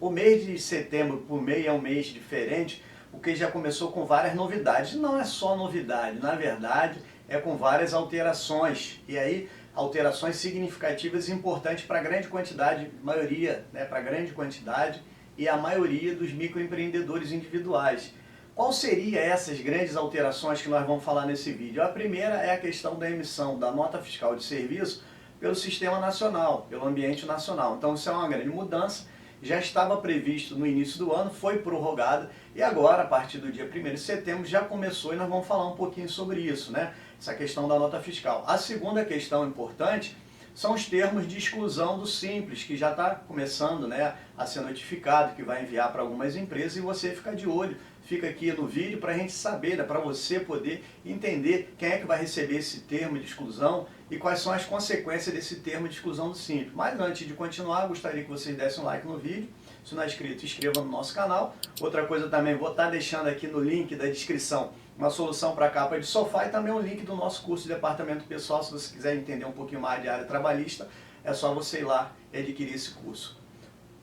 O mês de setembro por mês é um mês diferente, porque já começou com várias novidades. Não é só novidade, na verdade é com várias alterações. E aí, alterações significativas e importantes para a grande quantidade, maioria, né, para a grande quantidade e a maioria dos microempreendedores individuais. Qual seria essas grandes alterações que nós vamos falar nesse vídeo? A primeira é a questão da emissão da nota fiscal de serviço pelo sistema nacional, pelo ambiente nacional. Então isso é uma grande mudança, já estava previsto no início do ano, foi prorrogada e agora, a partir do dia 1º de setembro, já começou e nós vamos falar um pouquinho sobre isso, né? Essa questão da nota fiscal. A segunda questão importante são os termos de exclusão do Simples, que já está começando, né, a ser notificado, que vai enviar para algumas empresas e você fica de olho, fica aqui no vídeo para a gente saber, né, para você poder entender quem é que vai receber esse termo de exclusão e quais são as consequências desse termo de exclusão do Simples. Mas antes de continuar, gostaria que vocês dessem um like no vídeo. Se não é inscrito, inscreva no nosso canal. Outra coisa também, vou estar deixando aqui no link da descrição uma solução para capa de sofá e também um link do nosso curso de departamento pessoal. Se você quiser entender um pouquinho mais de área trabalhista, é só você ir lá e adquirir esse curso.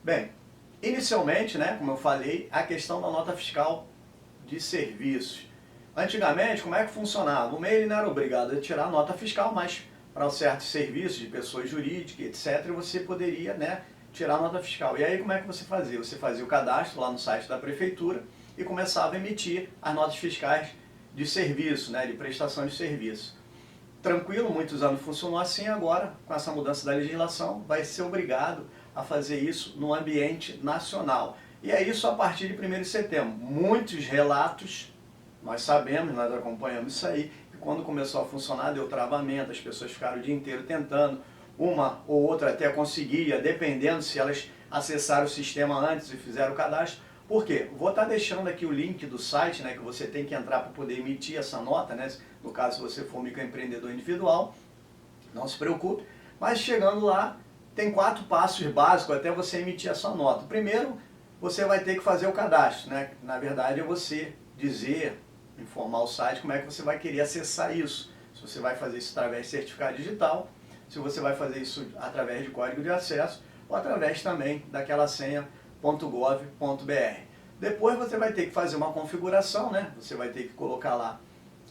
Bem, inicialmente, né, como eu falei, a questão da nota fiscal de serviços. Antigamente, como é que funcionava? O MEI não era obrigado a tirar a nota fiscal, mas para certos serviços de pessoas jurídicas, etc., você poderia, né, tirar a nota fiscal. E aí como é que você fazia? Você fazia o cadastro lá no site da prefeitura e começava a emitir as notas fiscais de serviço, né, de prestação de serviço. Tranquilo, muitos anos funcionou assim, agora, com essa mudança da legislação, vai ser obrigado a fazer isso no ambiente nacional. E é isso a partir de 1º de setembro. Muitos relatos, nós sabemos, nós acompanhamos isso aí, que quando começou a funcionar deu travamento, as pessoas ficaram o dia inteiro tentando, uma ou outra até conseguia, dependendo se elas acessaram o sistema antes e fizeram o cadastro. Por quê? Vou estar deixando aqui o link do site, né, que você tem que entrar para poder emitir essa nota, né, no caso se você for microempreendedor individual, não se preocupe, mas chegando lá tem 4 passos básicos até você emitir a sua nota. Primeiro, você vai ter que fazer o cadastro, né? Na verdade é você dizer, informar o site como é que você vai querer acessar isso. Se você vai fazer isso através de certificado digital, se você vai fazer isso através de código de acesso ou através também daquela senha .gov.br. Depois você vai ter que fazer uma configuração, né? Você vai ter que colocar lá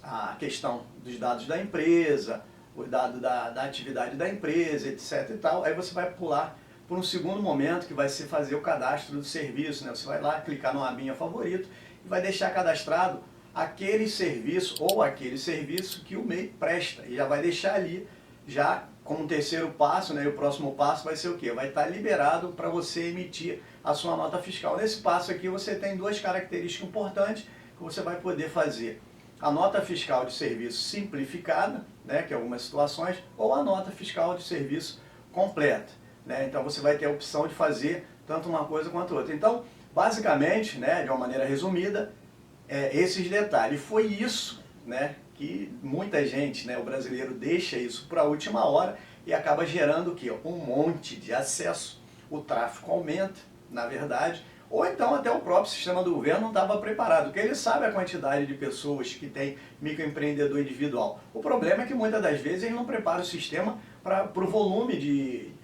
a questão dos dados da empresa, os dados da atividade da empresa, etc e tal. Aí você vai pular por um segundo momento que vai ser fazer o cadastro do serviço, né? Você vai lá clicar no abinha favorito e vai deixar cadastrado aquele serviço ou aquele serviço que o MEI presta e já vai deixar ali já como um terceiro passo, né? E o próximo passo vai ser o quê? Vai estar liberado para você emitir a sua nota fiscal. Nesse passo aqui você tem 2 características importantes que você vai poder fazer. A nota fiscal de serviço simplificada, né, que é algumas situações, ou a nota fiscal de serviço completa, né? Então você vai ter a opção de fazer tanto uma coisa quanto outra. Então, basicamente, né, de uma maneira resumida, esses detalhes. Foi isso, né, que muita gente, né, o brasileiro deixa isso para a última hora e acaba gerando o quê? Um monte de acesso, o tráfego aumenta, na verdade, ou então até o próprio sistema do governo não estava preparado, porque ele sabe a quantidade de pessoas que tem microempreendedor individual. O problema é que muitas das vezes ele não prepara o sistema para o volume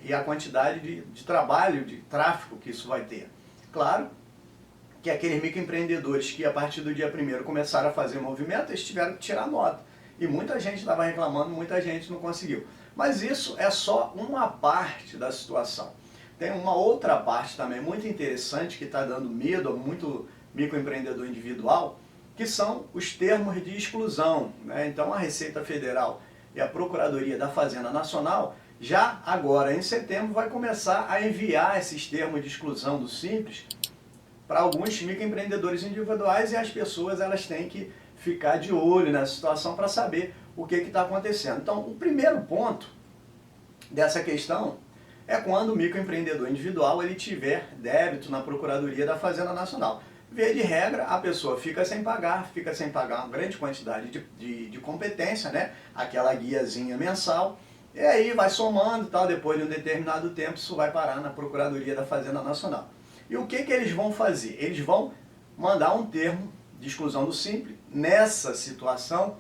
e a quantidade de trabalho, de tráfego que isso vai ter. Claro que aqueles microempreendedores que a partir do dia 1º começaram a fazer movimento, eles tiveram que tirar nota. E muita gente estava reclamando, muita gente não conseguiu. Mas isso é só uma parte da situação. Tem uma outra parte também muito interessante que está dando medo a muito microempreendedor individual, que são os termos de exclusão, né? Então a Receita Federal e a Procuradoria da Fazenda Nacional já agora em setembro vai começar a enviar esses termos de exclusão do Simples para alguns microempreendedores individuais e as pessoas elas têm que ficar de olho nessa situação para saber o que está acontecendo. Então o primeiro ponto dessa questão é quando o microempreendedor individual ele tiver débito na Procuradoria da Fazenda Nacional. Via de regra, a pessoa fica sem pagar uma grande quantidade de competência, né? Aquela guiazinha mensal, e aí vai somando, tal, depois de um determinado tempo isso vai parar na Procuradoria da Fazenda Nacional. E o que eles vão fazer? Eles vão mandar um termo de exclusão do Simples nessa situação,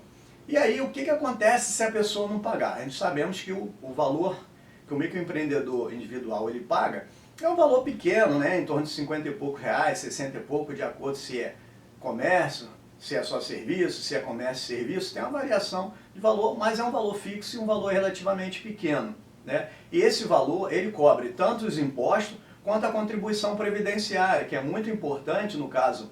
e aí o que acontece se a pessoa não pagar? A gente sabemos que o valor que o microempreendedor individual ele paga É um valor pequeno, né? Em torno de 50 e poucos reais, 60 e pouco, de acordo se é comércio, se é só serviço, se é comércio e serviço, tem uma variação de valor, mas é um valor fixo e um valor relativamente pequeno, né? E esse valor, ele cobre tanto os impostos quanto a contribuição previdenciária, que é muito importante no caso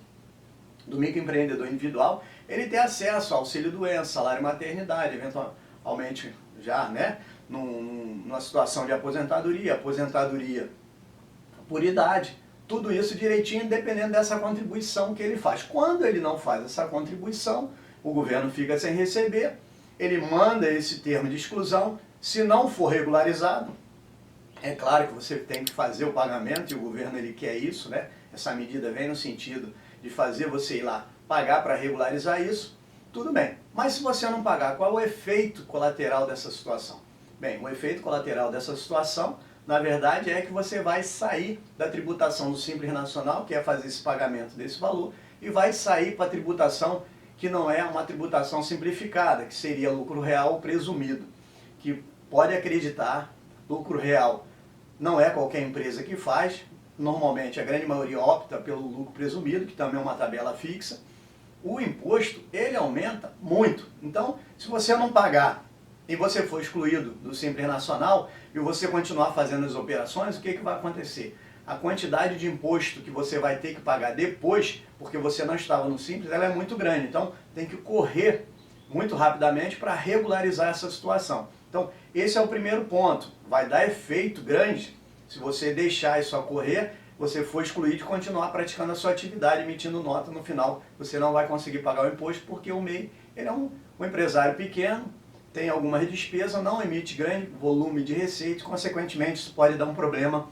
do microempreendedor individual, ele ter acesso ao auxílio-doença, salário-maternidade, eventualmente já, né, numa situação de aposentadoria por idade, tudo isso direitinho, dependendo dessa contribuição que ele faz. Quando ele não faz essa contribuição, o governo fica sem receber, ele manda esse termo de exclusão, se não for regularizado, é claro que você tem que fazer o pagamento, e o governo ele quer isso, né? Essa medida vem no sentido de fazer você ir lá pagar para regularizar isso, tudo bem. Mas se você não pagar, qual é o efeito colateral dessa situação? Bem, o efeito colateral dessa situação, na verdade, é que você vai sair da tributação do Simples Nacional, que é fazer esse pagamento desse valor, e vai sair para a tributação que não é uma tributação simplificada, que seria lucro real presumido, que pode acreditar, lucro real não é qualquer empresa que faz, normalmente a grande maioria opta pelo lucro presumido, que também é uma tabela fixa. O imposto, ele aumenta muito. Então, se você não pagar e você for excluído do Simples Nacional e você continuar fazendo as operações, o que vai acontecer? A quantidade de imposto que você vai ter que pagar depois, porque você não estava no Simples, ela é muito grande. Então, tem que correr muito rapidamente para regularizar essa situação. Então, esse é o primeiro ponto. Vai dar efeito grande se você deixar isso ocorrer, você for excluído e continuar praticando a sua atividade, emitindo nota no final. Você não vai conseguir pagar o imposto porque o MEI ele é um empresário pequeno, tem algumas despesas, não emite grande volume de receita, consequentemente isso pode dar um problema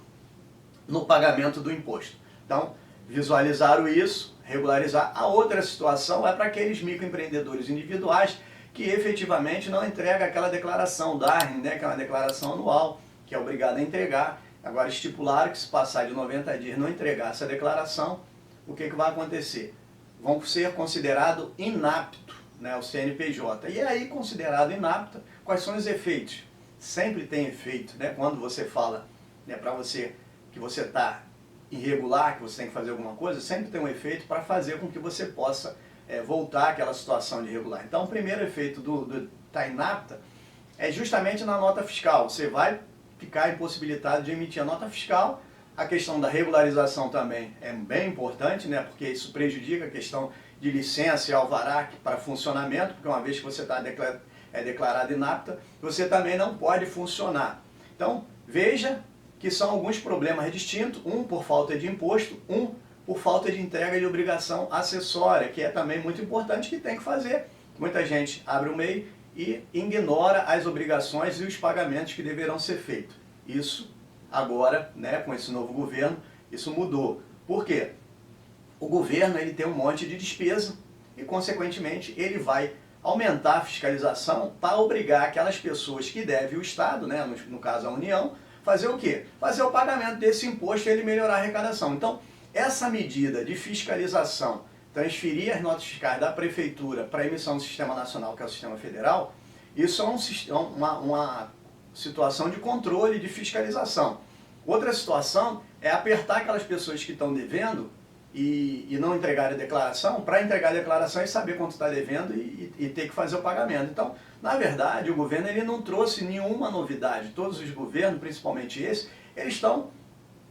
no pagamento do imposto. Então, visualizaram isso, regularizar. A outra situação é para aqueles microempreendedores individuais que efetivamente não entregam aquela declaração DARN, né, que é uma declaração anual, que é obrigado a entregar. Agora estipularam que se passar de 90 dias não entregar essa declaração, o que vai acontecer? Vão ser considerados inapto, né, o CNPJ. E aí, considerado inapto, quais são os efeitos? Sempre tem efeito, né, quando você fala, né, para você que você está irregular, que você tem que fazer alguma coisa, sempre tem um efeito para fazer com que você possa voltar àquela situação de irregular. Então, o primeiro efeito do tá inapta é justamente na nota fiscal. Você vai ficar impossibilitado de emitir a nota fiscal. A questão da regularização também é bem importante, né, porque isso prejudica a questão de licença e alvará para funcionamento, porque uma vez que você está declarado inapta, você também não pode funcionar. Então, veja que são alguns problemas distintos, um por falta de imposto, um por falta de entrega de obrigação acessória, que é também muito importante, que tem que fazer. Muita gente abre o MEI e ignora as obrigações e os pagamentos que deverão ser feitos. Isso agora, né, com esse novo governo, isso mudou. Por quê? O governo ele tem um monte de despesa e, consequentemente, ele vai aumentar a fiscalização para obrigar aquelas pessoas que devem o Estado, né, no caso a União, fazer o quê? Fazer o pagamento desse imposto e ele melhorar a arrecadação. Então, essa medida de fiscalização, transferir as notas fiscais da Prefeitura para a emissão do Sistema Nacional, que é o Sistema Federal, isso é uma situação de controle, de fiscalização. Outra situação é apertar aquelas pessoas que estão devendo e não entregarem a declaração, para entregar a declaração e saber quanto está devendo e ter que fazer o pagamento. Então, na verdade, o governo ele não trouxe nenhuma novidade. Todos os governos, principalmente esse, eles estão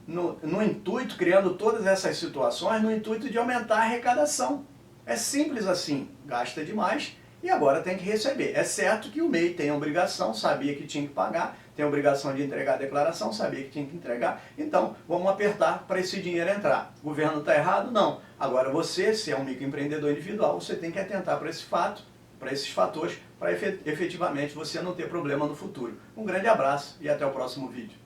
no intuito, criando todas essas situações, no intuito de aumentar a arrecadação. É simples assim, gasta demais e agora tem que receber. É certo que o MEI tem a obrigação, sabia que tinha que pagar, tem a obrigação de entregar a declaração, sabia que tinha que entregar, então vamos apertar para esse dinheiro entrar. O governo está errado? Não. Agora você, se é um microempreendedor individual, você tem que atentar para esse fato, para esses fatores, para efetivamente você não ter problema no futuro. Um grande abraço e até o próximo vídeo.